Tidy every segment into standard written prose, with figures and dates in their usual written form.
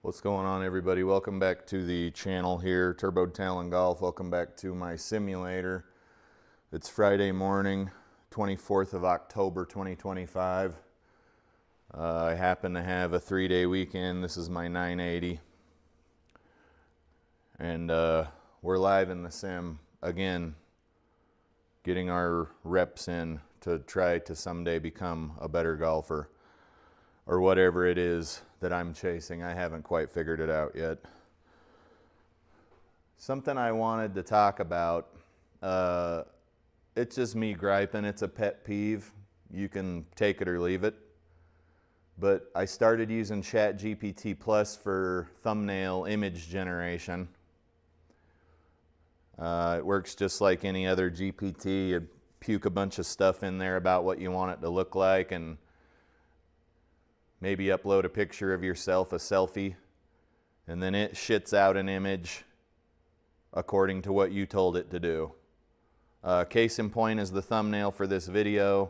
What's going on, everybody? Welcome back to the channel here, Turbo Talon Golf. Welcome back to my simulator. It's Friday morning, 24th of October 2025. I happen to have a 3-day weekend. This is my 980. And we're live in the sim again, getting our reps in to try to someday become a better golfer, or whatever it is that I'm chasing. I haven't quite figured it out yet. Something I wanted to talk about, it's just me griping. It's a pet peeve. You can take it or leave it. But I started using ChatGPT Plus for thumbnail image generation. It works just like any other GPT. You puke a bunch of stuff in there about what you want it to look like, and maybe upload a picture of yourself, a selfie, and then it shits out an image according to what you told it to do. Case in point is the thumbnail for this video.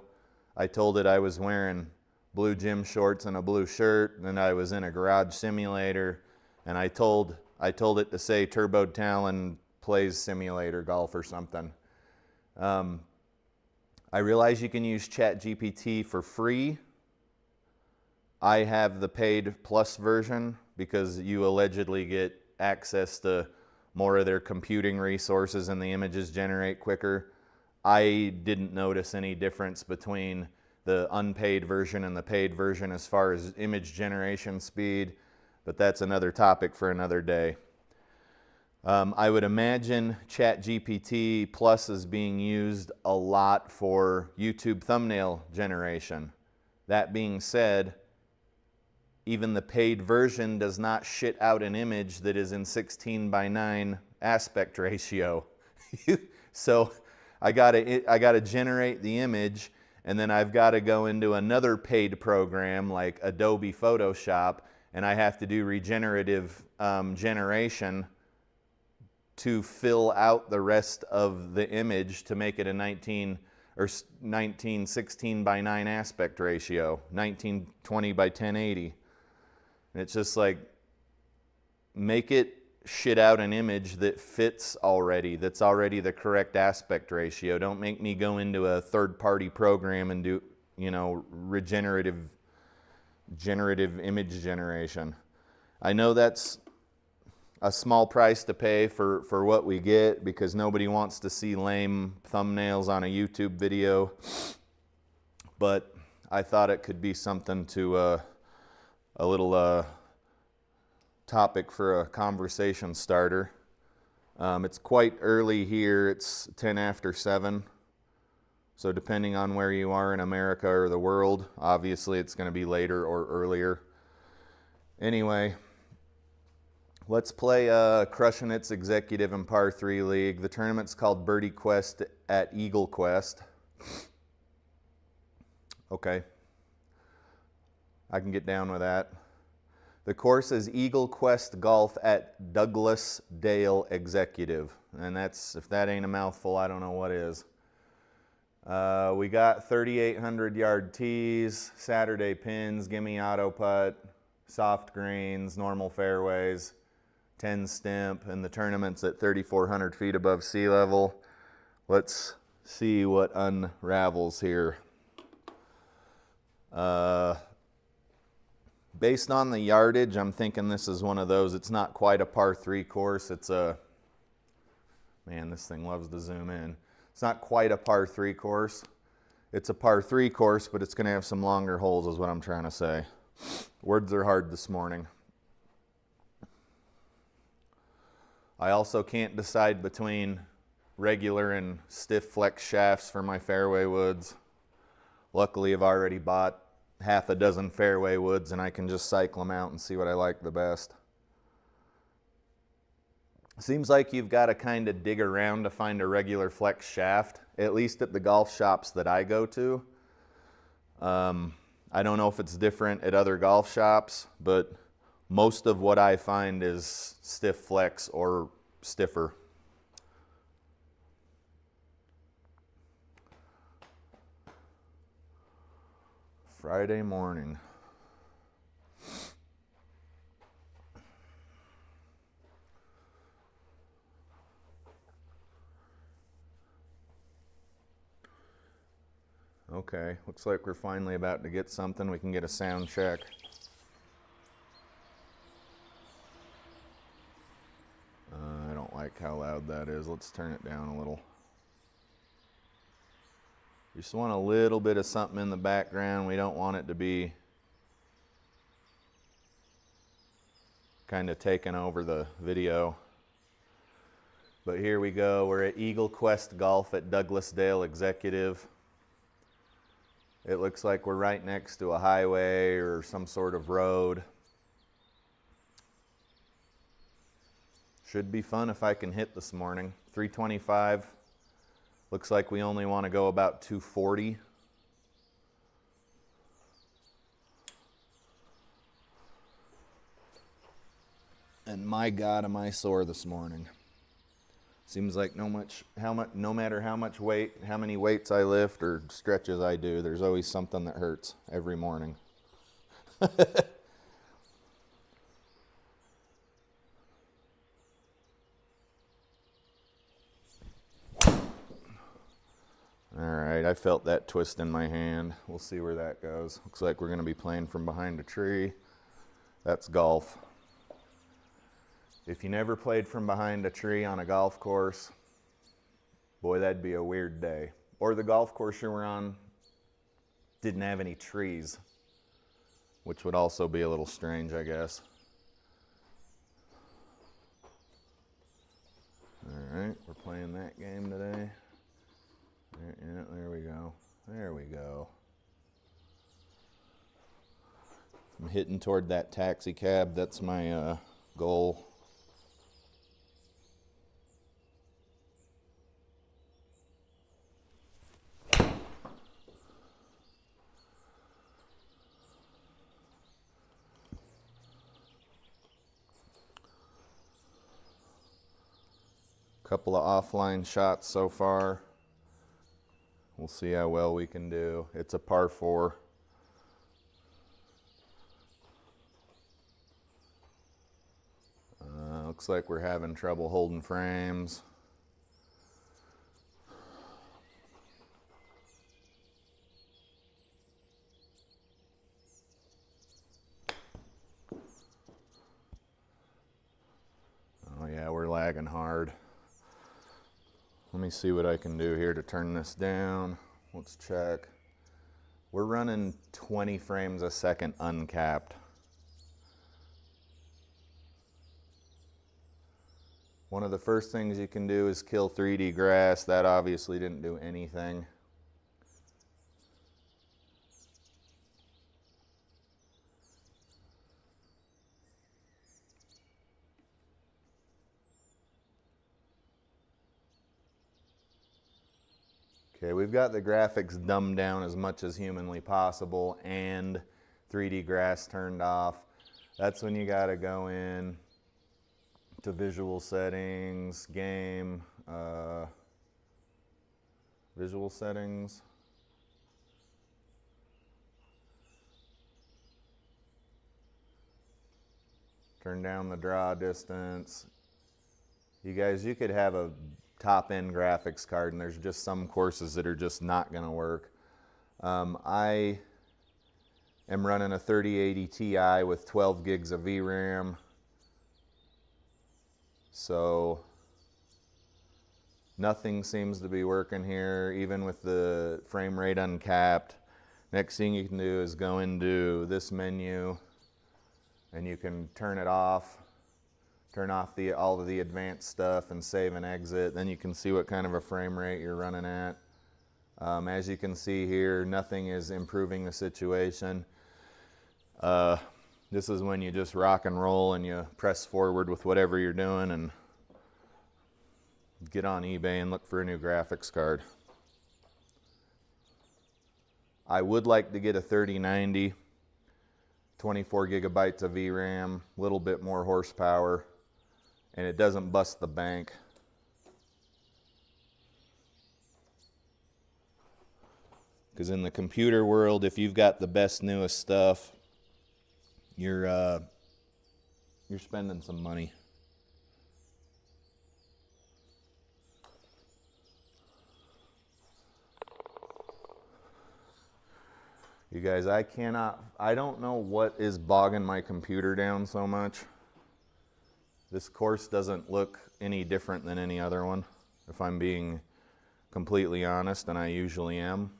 I told it I was wearing blue gym shorts and a blue shirt, and I was in a garage simulator, and I told it to say Turbo Talon plays simulator golf or something. I realize you can use ChatGPT for free. I have the paid plus version because you allegedly get access to more of their computing resources and the images generate quicker. I didn't notice any difference between the unpaid version and the paid version as far as image generation speed, but that's another topic for another day. I would imagine ChatGPT Plus is being used a lot for YouTube thumbnail generation. That being said, even the paid version does not shit out an image that is in 16:9 aspect ratio. So I gotta generate the image, and then I've got to go into another paid program like Adobe Photoshop, and I have to do regenerative generation to fill out the rest of the image to make it a 16:9 aspect ratio, 1920 by 1080. And it's just like, make it shit out an image that fits already, that's already the correct aspect ratio. Don't make me go into a third-party program and do, generative image generation. I know that's a small price to pay for what we get, because nobody wants to see lame thumbnails on a YouTube video, but I thought it could be something to a little topic for a conversation starter. It's quite early here. It's 10 after 7. So depending on where you are in America or the world, obviously it's going to be later or earlier. Anyway, let's play CrushinIt's Executive and Par 3 League. The tournament's called Birdie Quest at Eagle Quest. Okay. I can get down with that. The course is Eagle Quest Golf at Douglasdale Executive. And that's, if that ain't a mouthful, I don't know what is. We got 3,800 yard tees, Saturday pins, gimme auto putt, soft greens, normal fairways, 10 stimp, and the tournament's at 3,400 feet above sea level. Let's see what unravels here. Based on the yardage, I'm thinking this is one of those. It's not quite a par 3 course. It's a, man, this thing loves to zoom in. It's not quite a par 3 course. It's a par 3 course, but it's going to have some longer holes is what I'm trying to say. Words are hard this morning. I also can't decide between regular and stiff flex shafts for my fairway woods. Luckily, I've already bought half a dozen fairway woods, and I can just cycle them out and see what I like the best. Seems like you've got to kind of dig around to find a regular flex shaft, at least at the golf shops that I go to. I don't know if it's different at other golf shops, but most of what I find is stiff flex or stiffer. Friday morning. Okay, looks like we're finally about to get something. We can get a sound check. I don't like how loud that is. Let's turn it down a little. You just want a little bit of something in the background. We don't want it to be kind of taking over the video. But here we go. We're at Eagle Quest Golf at Douglasdale Executive. It looks like we're right next to a highway or some sort of road. Should be fun if I can hit this morning. 325. Looks like we only want to go about 240. And my God, am I sore this morning. Seems like no matter how much weight, how many weights I lift or stretches I do, there's always something that hurts every morning. Alright, I felt that twist in my hand. We'll see where that goes. Looks like we're going to be playing from behind a tree. That's golf. If you never played from behind a tree on a golf course, boy, that'd be a weird day. Or the golf course you were on didn't have any trees, which would also be a little strange, I guess. Alright, we're playing that game today. Yeah, there we go. There we go. I'm hitting toward that taxi cab. That's my goal. Couple of offline shots so far. We'll see how well we can do. It's a par 4. Looks like we're having trouble holding frames. Oh yeah, we're lagging hard. Let me see what I can do here to turn this down. Let's check. We're running 20 frames a second uncapped. One of the first things you can do is kill 3D grass. That obviously didn't do anything. Okay, we've got the graphics dumbed down as much as humanly possible and 3D grass turned off. That's when you gotta go in to visual settings, game, visual settings. Turn down the draw distance. You guys, you could have a top-end graphics card and there's just some courses that are just not going to work. I am running a 3080 Ti with 12 gigs of VRAM. So nothing seems to be working here, even with the frame rate uncapped. Next thing you can do is go into this menu and you can turn it off. Turn off all of the advanced stuff and save and exit. Then you can see what kind of a frame rate you're running at. As you can see here, nothing is improving the situation. This is when you just rock and roll and you press forward with whatever you're doing and get on eBay and look for a new graphics card. I would like to get a 3090, 24 gigabytes of VRAM, a little bit more horsepower, and it doesn't bust the bank. Because in the computer world, if you've got the best, newest stuff, you're spending some money. You guys, I don't know what is bogging my computer down so much. This course doesn't look any different than any other one, if I'm being completely honest, and I usually am.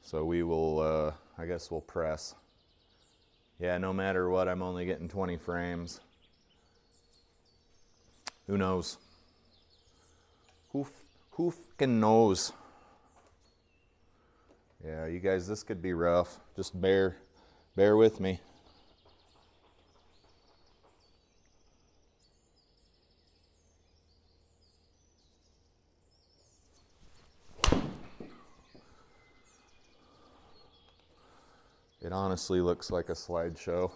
So we will, I guess we'll press. Yeah, no matter what, I'm only getting 20 frames. Who knows? Who fucking knows? Yeah, you guys, this could be rough. Just bear with me. It honestly looks like a slideshow.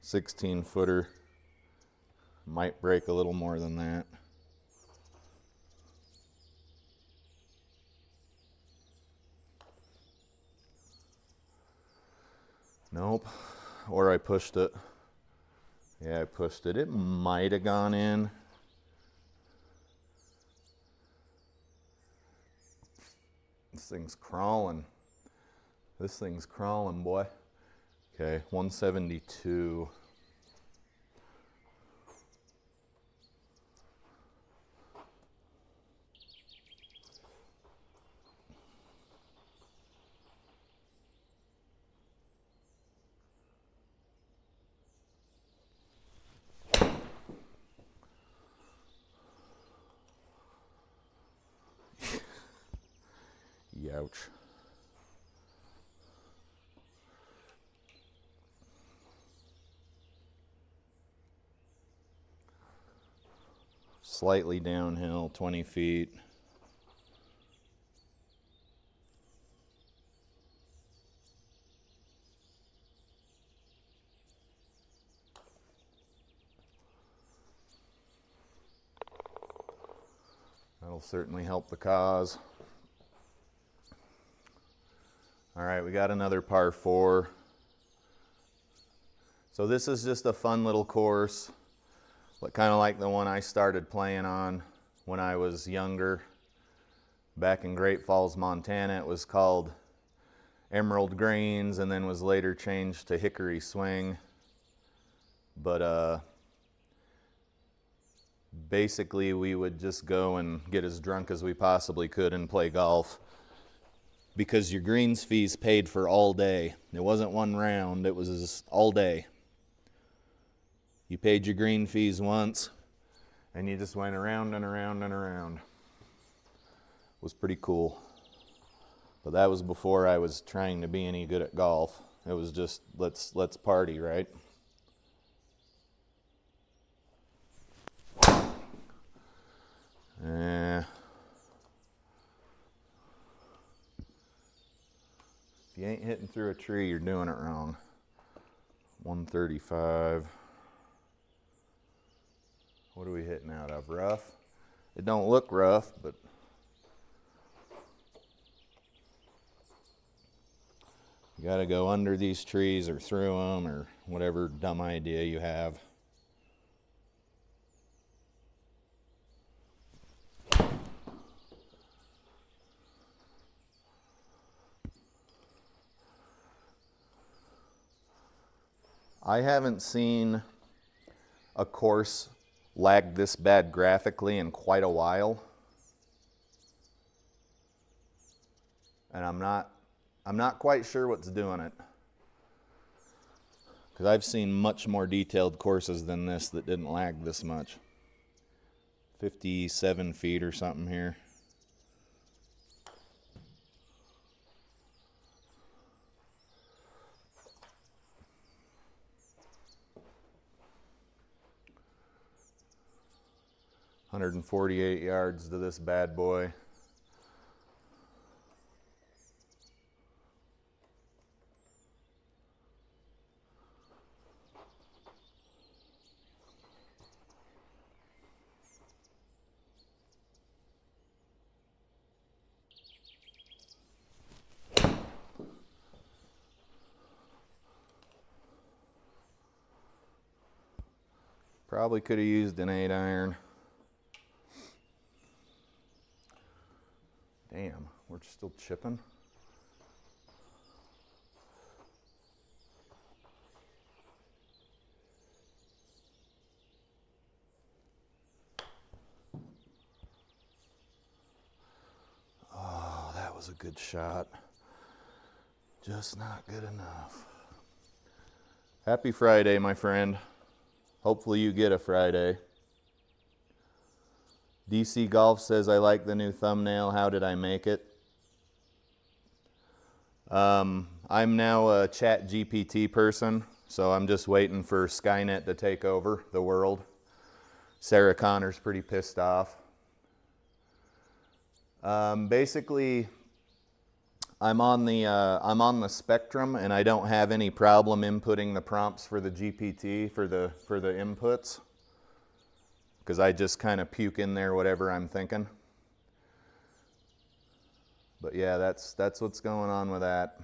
16-footer. Might break a little more than that. Nope. Or I pushed it. Yeah, I pushed it. It might have gone in. This thing's crawling. This thing's crawling, boy. Okay, 172. Youch. Slightly downhill, 20 feet. That'll certainly help the cause. All right, we got another par 4. So this is just a fun little course, kind of like the one I started playing on when I was younger. Back in Great Falls, Montana, it was called Emerald Greens and then was later changed to Hickory Swing. But basically we would just go and get as drunk as we possibly could and play golf, because your greens fees paid for all day. It wasn't one round, it was all day. You paid your green fees once and you just went around and around and around. It was pretty cool. But that was before I was trying to be any good at golf. It was just let's party, right? If you ain't hitting through a tree, you're doing it wrong. 135. What are we hitting out of? Rough? It don't look rough, but you got to go under these trees or through them or whatever dumb idea you have. I haven't seen a course lag this bad graphically in quite a while. And I'm not quite sure what's doing it. Because I've seen much more detailed courses than this that didn't lag this much. 57 feet or something here. $148 yards to this bad boy. Probably could have used an 8-iron. Damn, we're still chipping. Oh, that was a good shot. Just not good enough. Happy Friday, my friend. Hopefully you get a Friday. DC Golf says, I like the new thumbnail. How did I make it? I'm now a Chat GPT person, so I'm just waiting for Skynet to take over the world. Sarah Connor's pretty pissed off. Basically, I'm on the spectrum, and I don't have any problem inputting the prompts for the GPT for the inputs, because I just kind of puke in there whatever I'm thinking. But yeah, that's what's going on with that.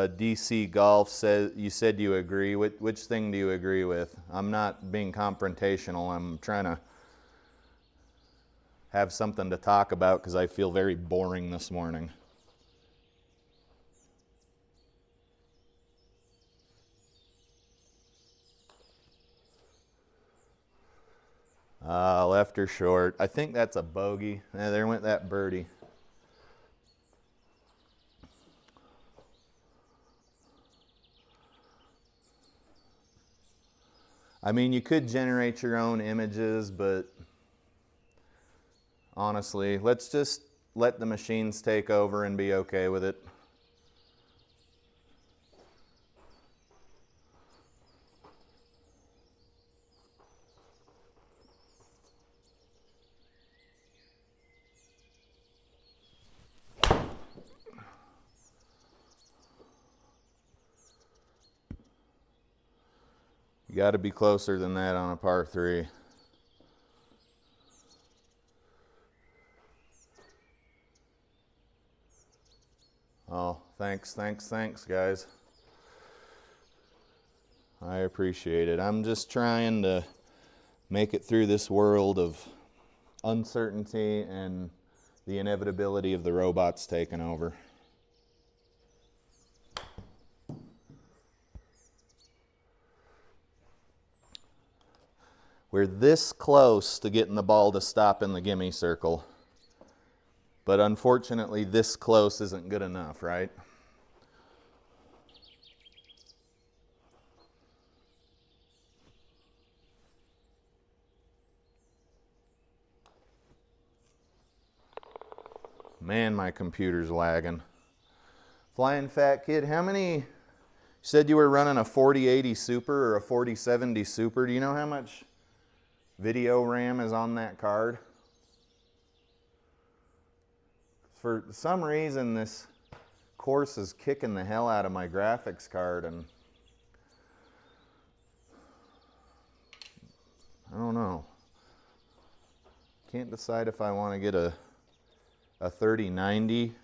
DC Golf says, you said you agree. Which thing do you agree with? I'm not being confrontational. I'm trying to have something to talk about because I feel very boring this morning. Left or short. I think that's a bogey. There went that birdie. I mean, you could generate your own images, but honestly, let's just let the machines take over and be okay with it. You got to be closer than that on a par 3. Oh, thanks, guys. I appreciate it. I'm just trying to make it through this world of uncertainty and the inevitability of the robots taking over. We're this close to getting the ball to stop in the gimme circle. But unfortunately, this close isn't good enough, right? Man, my computer's lagging. Flying Fat Kid, how many... You said you were running a 4080 Super or a 4070 Super. Do you know how much video RAM is on that card? For some reason, this course is kicking the hell out of my graphics card, and I don't know. Can't decide if I want to get a 3090.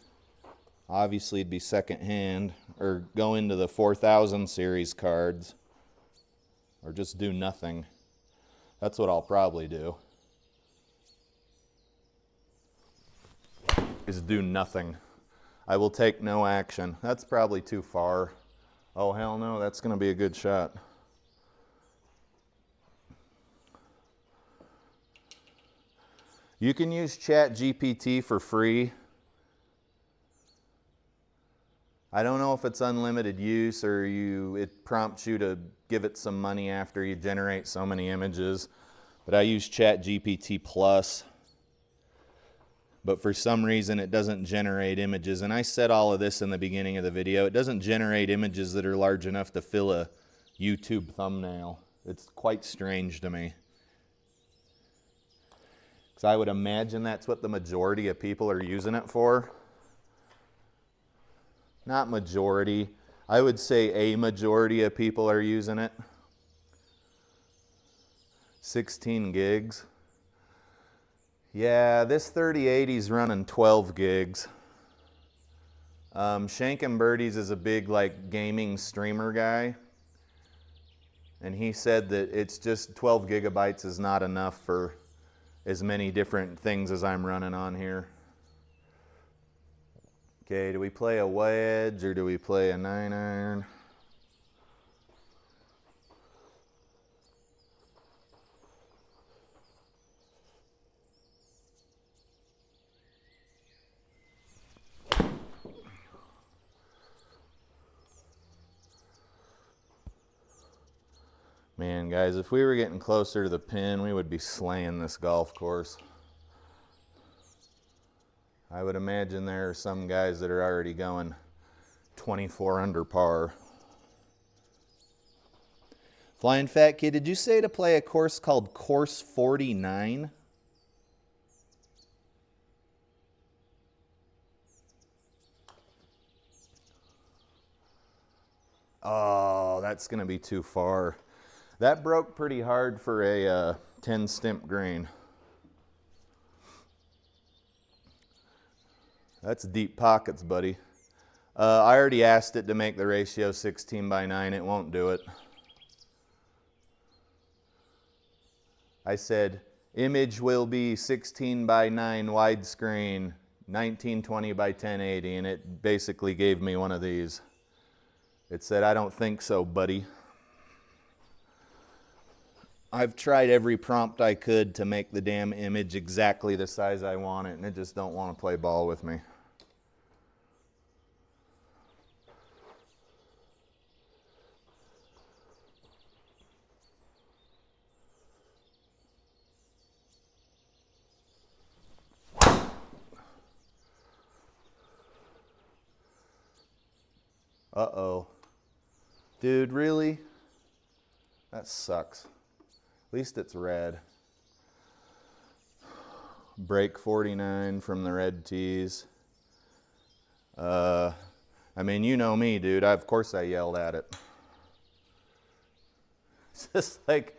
Obviously, it'd be secondhand, or go into the 4000 series cards, or just do nothing. That's what I'll probably do. Is do nothing. I will take no action. That's probably too far. Oh, hell no, that's going to be a good shot. You can use Chat GPT for free. I don't know if it's unlimited use or it prompts you to give it some money after you generate so many images. But I use Chat GPT Plus. But for some reason it doesn't generate images. And I said all of this in the beginning of the video. It doesn't generate images that are large enough to fill a YouTube thumbnail. It's quite strange to me. Because I would imagine that's what the majority of people are using it for. Not majority. I would say a majority of people are using it. 16 gigs. Yeah, this 3080 is running 12 gigs. Shank and Birdies is a big like gaming streamer guy. And he said that it's just 12 gigabytes is not enough for as many different things as I'm running on here. Okay, do we play a wedge or do we play a 9-iron? Man, guys, if we were getting closer to the pin, we would be slaying this golf course. I would imagine there are some guys that are already going 24 under par. Flying Fat Kid, did you say to play a course called Course 49? Oh, that's going to be too far. That broke pretty hard for a 10 stimp green. That's deep pockets, buddy. I already asked it to make the ratio 16:9. It won't do it. I said, image will be 16:9 widescreen, 1920 by 1080, and it basically gave me one of these. It said, I don't think so, buddy. I've tried every prompt I could to make the damn image exactly the size I want it, and it just don't want to play ball with me. Uh-oh. Dude, really? That sucks. At least it's red. Break 49 from the red tees. I mean, you know me, dude. Of course I yelled at it. It's just like...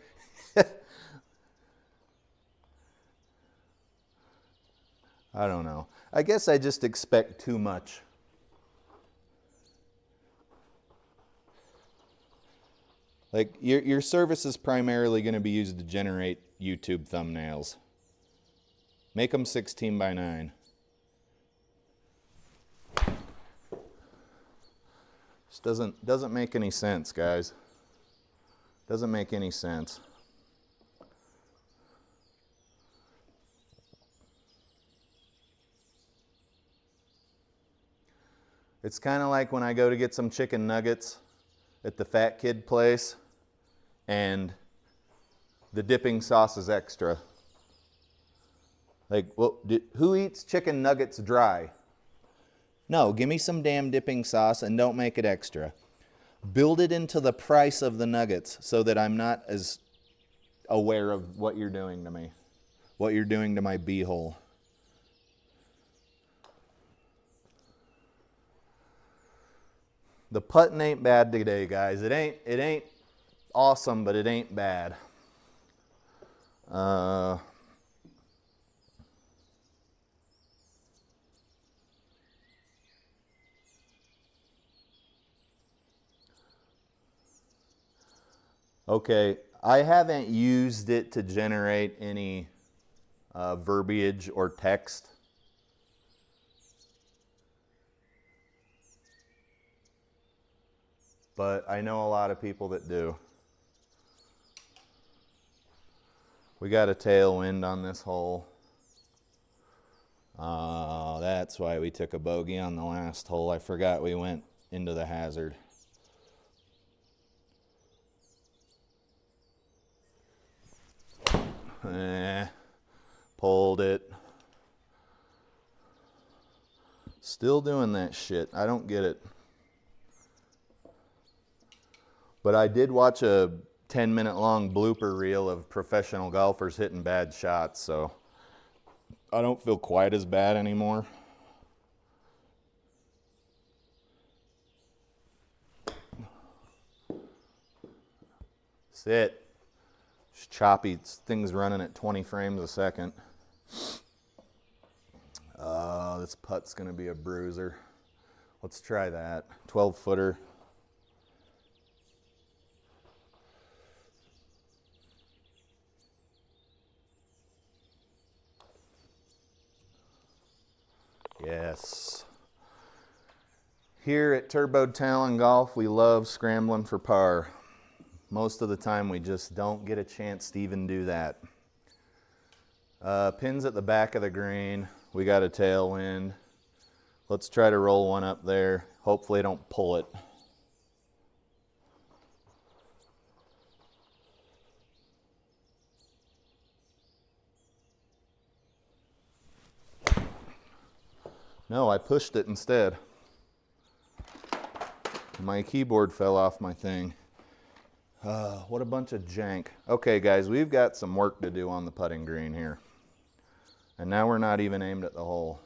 I don't know. I guess I just expect too much. Like, your service is primarily going to be used to generate YouTube thumbnails. Make them 16:9. Just doesn't make any sense, guys. Doesn't make any sense. It's kind of like when I go to get some chicken nuggets at the Fat Kid place, and the dipping sauce is extra. Like, well, who eats chicken nuggets dry? No, give me some damn dipping sauce and don't make it extra. Build it into the price of the nuggets so that I'm not as aware of what you're doing to me, what you're doing to my beehole. The putting ain't bad today, guys. It ain't awesome, but it ain't bad. Okay, I haven't used it to generate any verbiage or text. But I know a lot of people that do. We got a tailwind on this hole. Oh, that's why we took a bogey on the last hole. I forgot we went into the hazard. Pulled it. Still doing that shit. I don't get it. But I did watch a 10-minute long blooper reel of professional golfers hitting bad shots, so I don't feel quite as bad anymore. Sit. It's choppy. Thing's running at 20 frames a second. this putt's gonna be a bruiser. Let's try that. 12-footer. Yes. Here at Turbo Talon Golf, we love scrambling for par. Most of the time, we just don't get a chance to even do that. Pins at the back of the green. We got a tailwind. Let's try to roll one up there. Hopefully I don't pull it. No, I pushed it instead. My keyboard fell off my thing. What a bunch of jank. Okay guys, we've got some work to do on the putting green here. And now we're not even aimed at the hole.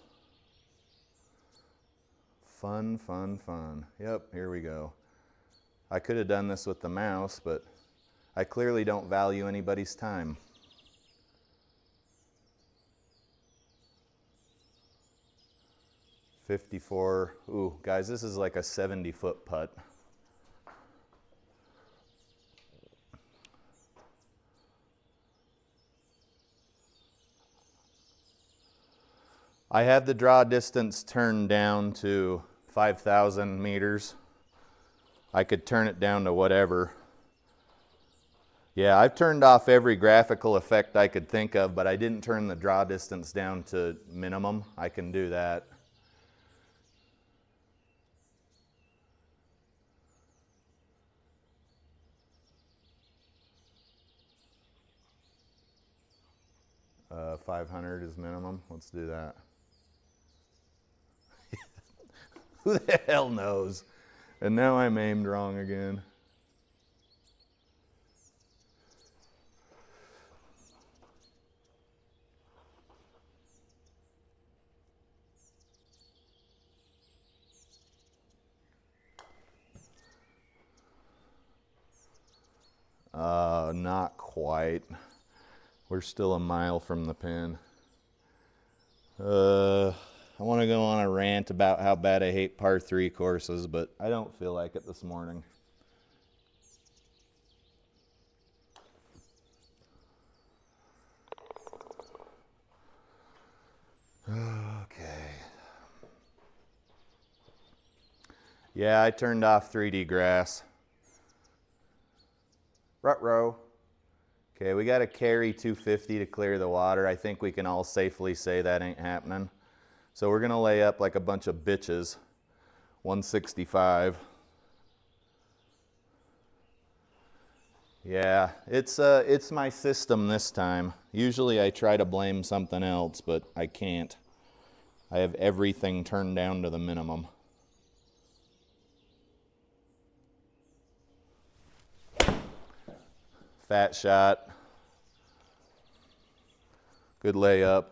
Fun, fun, fun. Yep, here we go. I could have done this with the mouse, but I clearly don't value anybody's time. .54. Ooh, guys, this is like a 70-foot putt. I have the draw distance turned down to 5,000 meters. I could turn it down to whatever. Yeah, I've turned off every graphical effect I could think of, but I didn't turn the draw distance down to minimum. I can do that. Uh, 500 is minimum. Let's do that. Who the hell knows? And now I'm aimed wrong again. Not quite. We're still a mile from the pin. I want to go on a rant about how bad I hate par 3 courses, but I don't feel like it this morning. Okay. Yeah, I turned off 3D grass. Ruh-roh. Okay, we got to carry 250 to clear the water. I think we can all safely say that ain't happening. So we're going to lay up like a bunch of bitches. 165. Yeah, it's my system this time. Usually I try to blame something else, but I can't. I have everything turned down to the minimum. Fat shot. Good layup.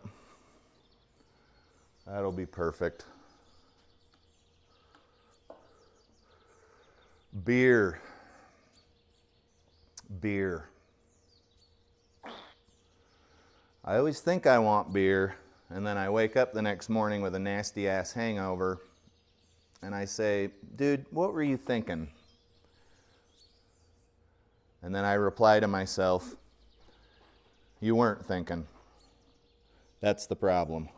That'll be perfect. Beer. Beer. I always think I want beer, and then I wake up the next morning with a nasty ass hangover, and I say, dude, what were you thinking? And then I reply to myself, you weren't thinking. That's the problem.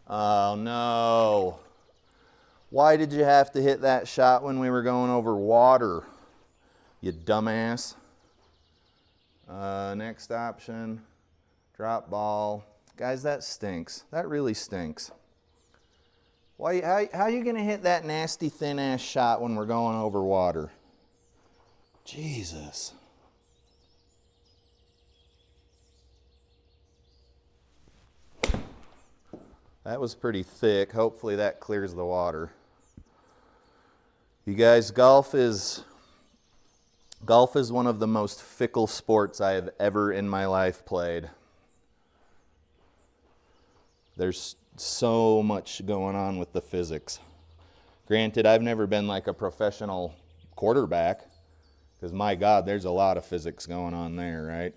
Oh no. Why did you have to hit that shot when we were going over water, you dumbass? Next option, drop ball. Guys, that stinks. That really stinks. Why? How are you going to hit that nasty thin-ass shot when we're going over water? Jesus. That was pretty thick. Hopefully that clears the water. You guys, golf is one of the most fickle sports I have ever in my life played. There's so much going on with the physics. Granted, I've never been like a professional quarterback. Because my God, there's a lot of physics going on there, right?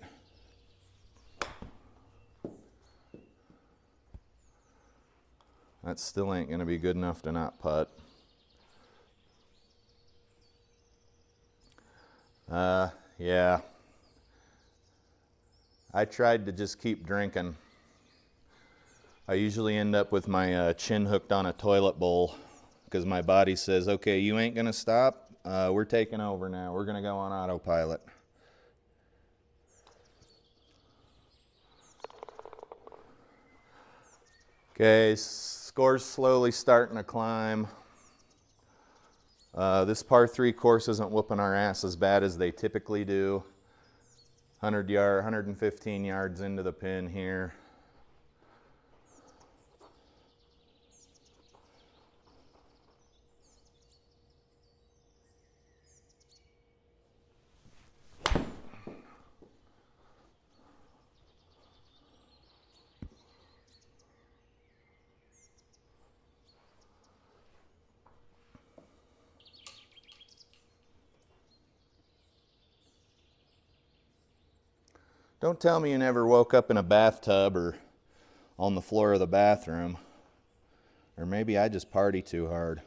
That still ain't going to be good enough to not putt. Yeah. I tried to just keep drinking. I usually end up with my chin hooked on a toilet bowl because my body says, okay, you ain't going to stop. We're taking over now. We're going to go on autopilot. Okay, score's slowly starting to climb. This par 3 course isn't whooping our ass as bad as they typically do. 115 yards into the pin here. Don't tell me you never woke up in a bathtub or on the floor of the bathroom. Or maybe I just party too hard.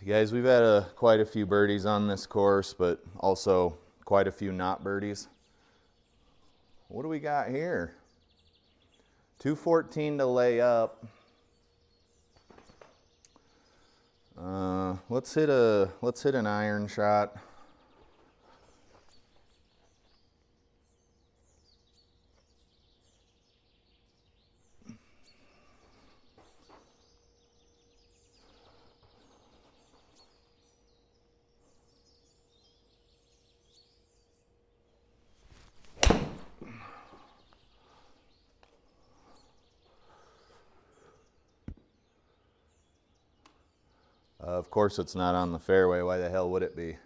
Guys, we've had quite a few birdies on this course, but also quite a few not birdies. What do we got here? 214 to lay up. Let's hit an iron shot. Of course it's not on the fairway. Why the hell would it be?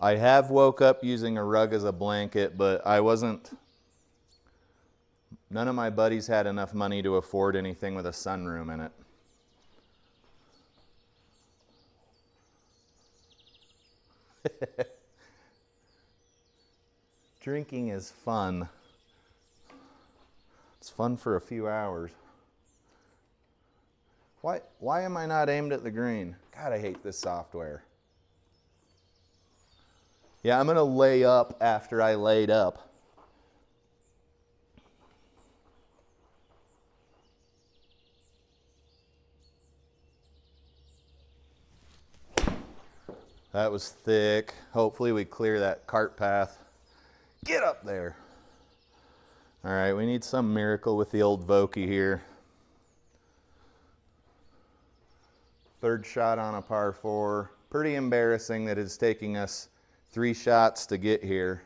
I have woke up using a rug as a blanket, but none of my buddies had enough money to afford anything with a sunroom in it. Drinking is fun. It's fun for a few hours. Why am I not aimed at the green? God, I hate this software. Yeah, I'm going to lay up after I laid up. That was thick. Hopefully we clear that cart path. Get up there. All right, we need some miracle with the old Vokey here. Third shot on a par 4. Pretty embarrassing that it's taking us 3 shots to get here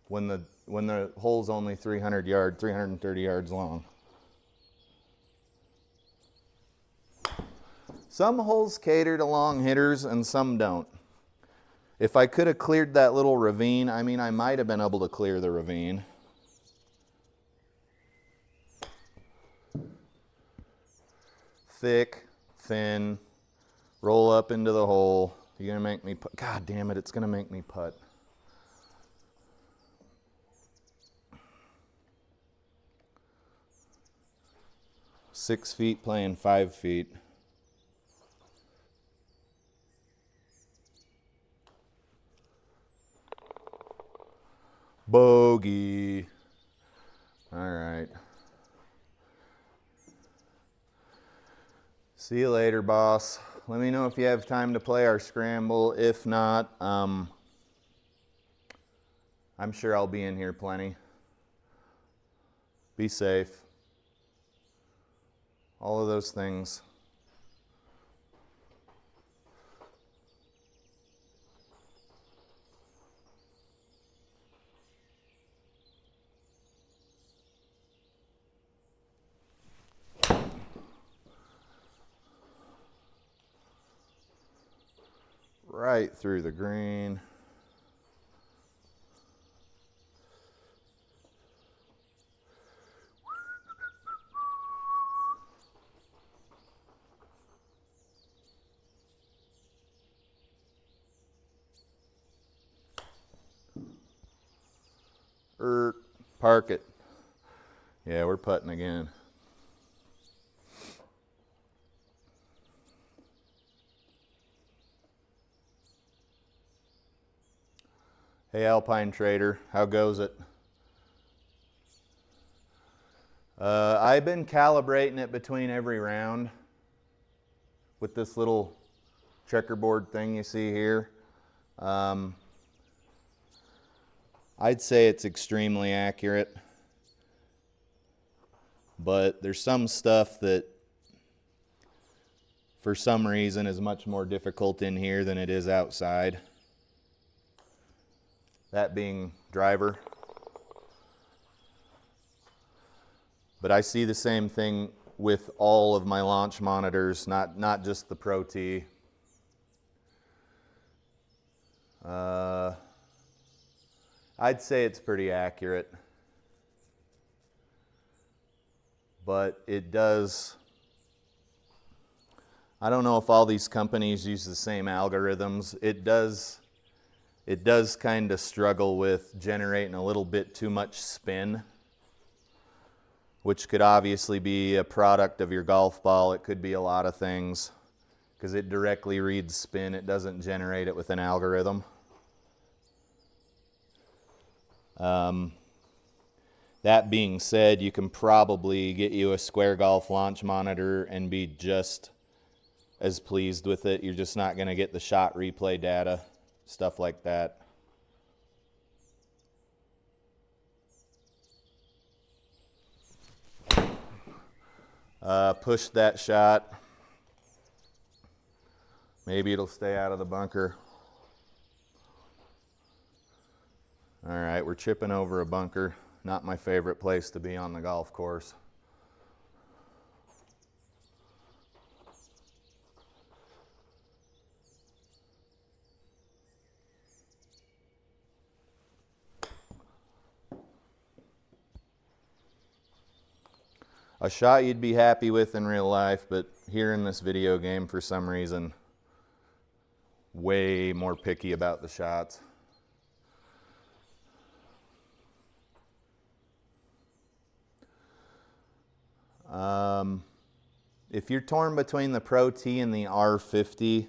when the hole's only 330 yards long. Some holes cater to long hitters and some don't. If I could have cleared that little ravine, I mean, I might have been able to clear the ravine. Thick, thin, roll up into the hole. You're gonna make me putt. God damn it, it's gonna make me putt. Six feet playing 5 feet. Bogey. All right. See you later, boss. Let me know if you have time to play our scramble. If not, I'm sure I'll be in here plenty. Be safe. All of those things. right through the green. Park it. Yeah, we're putting again. Hey Alpine Trader, how goes it? I've been calibrating it between every round with this little checkerboard thing you see here. I'd say it's extremely accurate, but there's some stuff that for some reason is much more difficult in here than it is outside. That being driver. But I see the same thing with all of my launch monitors, not just the ProTee. I'd say it's pretty accurate, but it does, I don't know if all these companies use the same algorithms. It does kind of struggle with generating a little bit too much spin, which could obviously be a product of your golf ball. It could be a lot of things because it directly reads spin. It doesn't generate it with an algorithm. That being said, you can probably get you a Square Golf launch monitor and be just as pleased with it. You're just not going to get the shot replay data, stuff like that. Push that shot. Maybe it'll stay out of the bunker. All right, we're chipping over a bunker. Not my favorite place to be on the golf course. A shot you'd be happy with in real life, but here in this video game, for some reason, way more picky about the shots. If you're torn between the ProTee and the R50,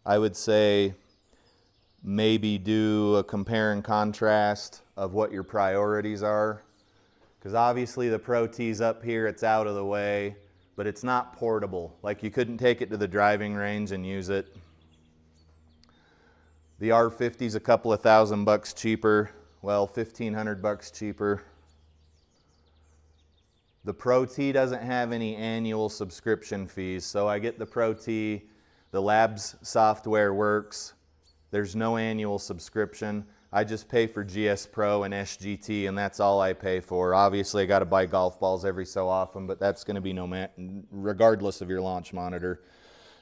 I would say maybe do a compare and contrast of what your priorities are. Because obviously the ProTee's up here, it's out of the way, but it's not portable. Like you couldn't take it to the driving range and use it. The R50's a couple of $1,000 cheaper, well, $1,500 cheaper. The ProTee doesn't have any annual subscription fees, so I get the ProTee, the Labs software works, there's no annual subscription. I just pay for GS Pro and SGT, and that's all I pay for. Obviously, I got to buy golf balls every so often, but that's going to be regardless of your launch monitor,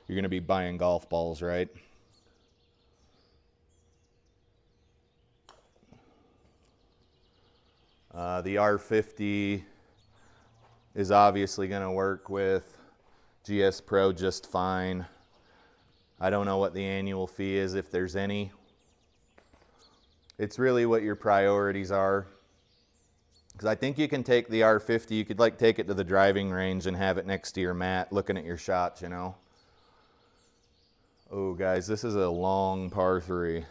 you're going to be buying golf balls, right? The R50 is obviously going to work with GS Pro just fine. I don't know what the annual fee is, if there's any. It's really what your priorities are. Because I think you can take the R50, you could like take it to the driving range and have it next to your mat looking at your shots, you know. Oh guys, this is a long par 3.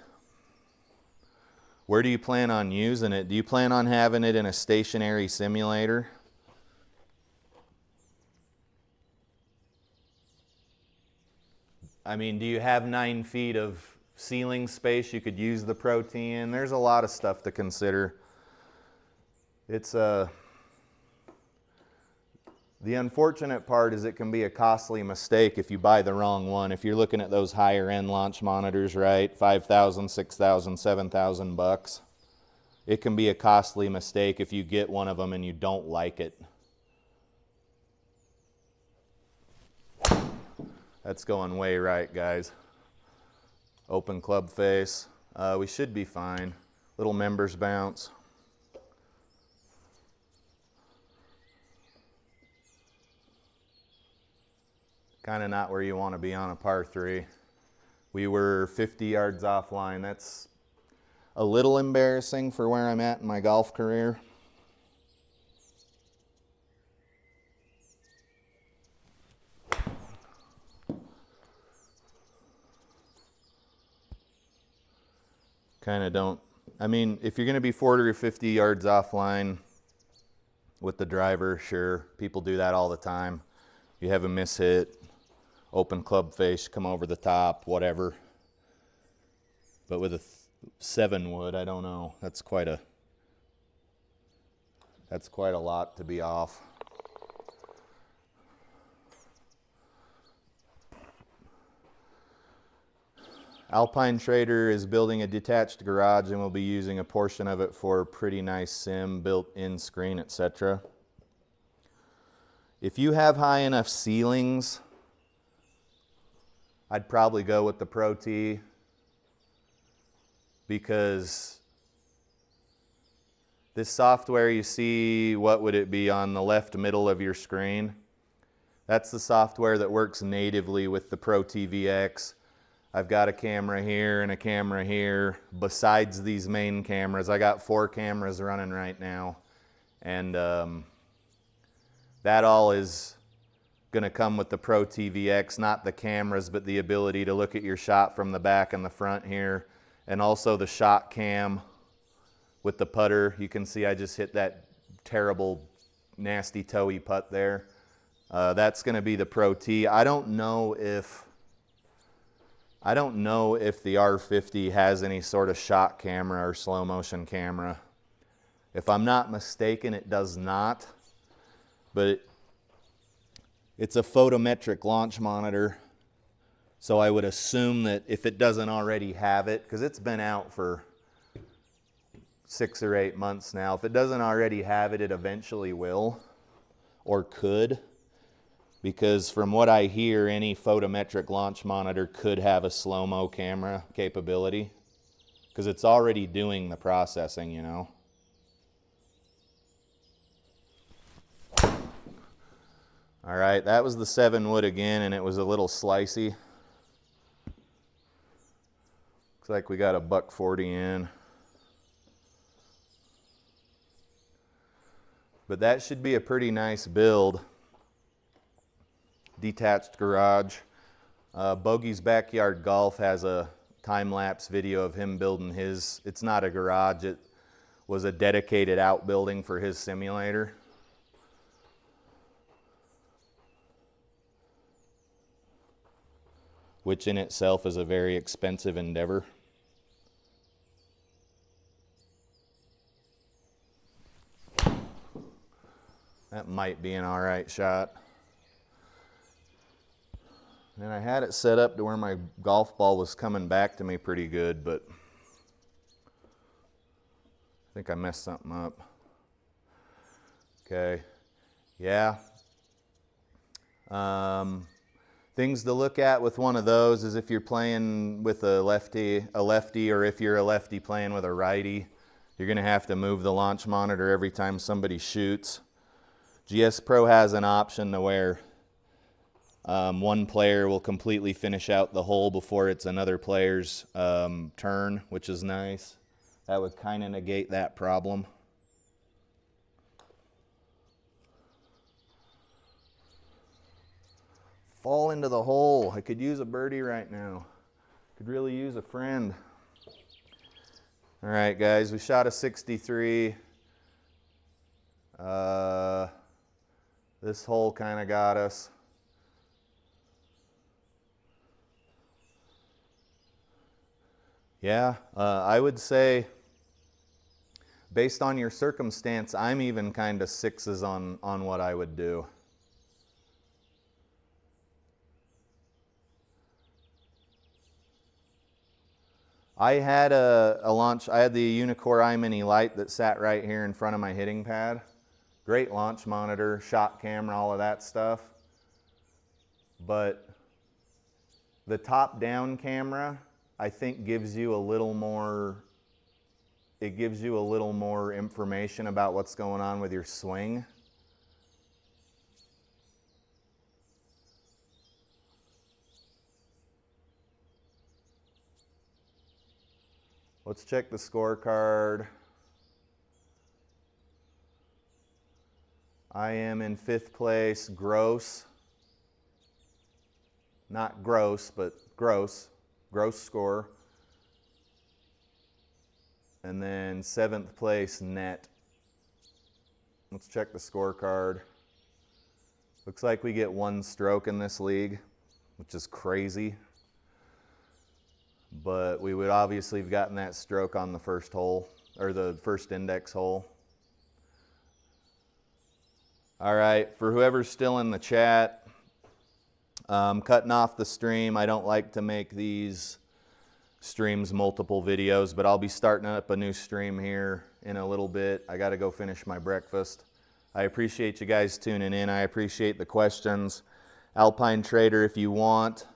Where do you plan on using it? Do you plan on having it in a stationary simulator? I mean, do you have 9 feet of ceiling space you could use the ProTee in? There's a lot of stuff to consider. It's the unfortunate part is it can be a costly mistake if you buy the wrong one. If you're looking at those higher end launch monitors, right? $5,000, $6,000, $7,000. It can be a costly mistake if you get one of them and you don't like it. That's going way right, guys. Open club face. We should be fine. Little members bounce. Kind of not where you want to be on a par 3. We were 50 yards offline. That's a little embarrassing for where I'm at in my golf career. Kind of don't, I mean, if you're going to be 40 or 50 yards offline with the driver, sure, people do that all the time. You have a miss hit, open club face, come over the top, whatever. But with a 7 wood, I don't know. That's quite a lot to be off. Alpine Trader is building a detached garage and will be using a portion of it for a pretty nice sim, built-in screen, etc. If you have high enough ceilings, I'd probably go with the ProTee, because this software you see, what would it be on the left middle of your screen? That's the software that works natively with the ProTee VX. I've got a camera here and a camera here besides these main cameras. I got 4 cameras running right now, and that all is going to come with the ProTee VX, not the cameras, but the ability to look at your shot from the back and the front here, and also the shot cam with the putter. You can see I just hit that terrible, nasty toey putt there. That's going to be the ProTee. I don't know if the R50 has any sort of shot camera or slow motion camera. If I'm not mistaken, it does not, but it's a photometric launch monitor, so I would assume that if it doesn't already have it, because it's been out for 6 or 8 months now, if it doesn't already have it, it eventually will, or could. Because from what I hear, any photometric launch monitor could have a slow-mo camera capability, because it's already doing the processing, you know. All right, that was the 7 wood again, and it was a little slicey. Looks like we got a $140 in. But that should be a pretty nice build. Detached garage. Bogey's Backyard Golf has a time-lapse video of him building his. It's not a garage, it was a dedicated outbuilding for his simulator. Which in itself is a very expensive endeavor. That might be an all right shot. And I had it set up to where my golf ball was coming back to me pretty good, but I think I messed something up. Okay, yeah. Things to look at with one of those is if you're playing with a lefty, or if you're a lefty playing with a righty, you're gonna have to move the launch monitor every time somebody shoots. GS Pro has an option to where one player will completely finish out the hole before it's another player's turn, which is nice. That would kind of negate that problem. Fall into the hole. I could use a birdie right now. Could really use a friend. All right, guys, we shot a 63. This hole kind of got us. Yeah, I would say, based on your circumstance, I'm even kind of 6s on what I would do. I had a launch, I had the Unicore iMini Lite that sat right here in front of my hitting pad. Great launch monitor, shot camera, all of that stuff. But The top-down camera, I think, gives you a little more, it gives you a little more information about what's going on with your swing. Let's check the scorecard. I am in 5th place, gross. Not gross, but gross score. And then 7th place, net. Let's check the scorecard. Looks like we get 1 stroke in this league, which is crazy. But we would obviously have gotten that stroke on the first hole, or the first index hole. All right, for whoever's still in the chat, cutting off the stream. I don't like to make these streams multiple videos, but I'll be starting up a new stream here in a little bit. I got to go finish my breakfast. I appreciate you guys tuning in. I appreciate the questions. Alpine Trader, if you want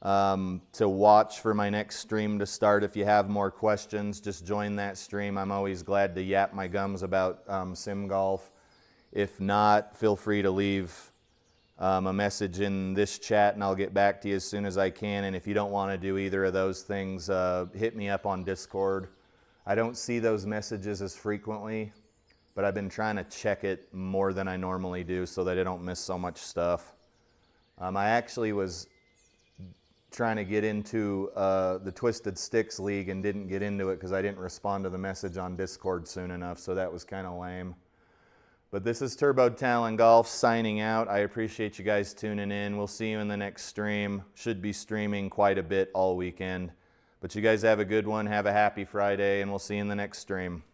to watch for my next stream to start, if you have more questions, just join that stream. I'm always glad to yap my gums about sim golf. If not, feel free to leave a message in this chat and I'll get back to you as soon as I can. And if you don't want to do either of those things, hit me up on Discord. I don't see those messages as frequently, but I've been trying to check it more than I normally do so that I don't miss so much stuff. I actually was trying to get into the Twisted Sticks League and didn't get into it because I didn't respond to the message on Discord soon enough, so that was kind of lame. But this is Turbo Talon Golf signing out. I appreciate you guys tuning in. We'll see you in the next stream. Should be streaming quite a bit all weekend. But you guys have a good one. Have a happy Friday, and we'll see you in the next stream.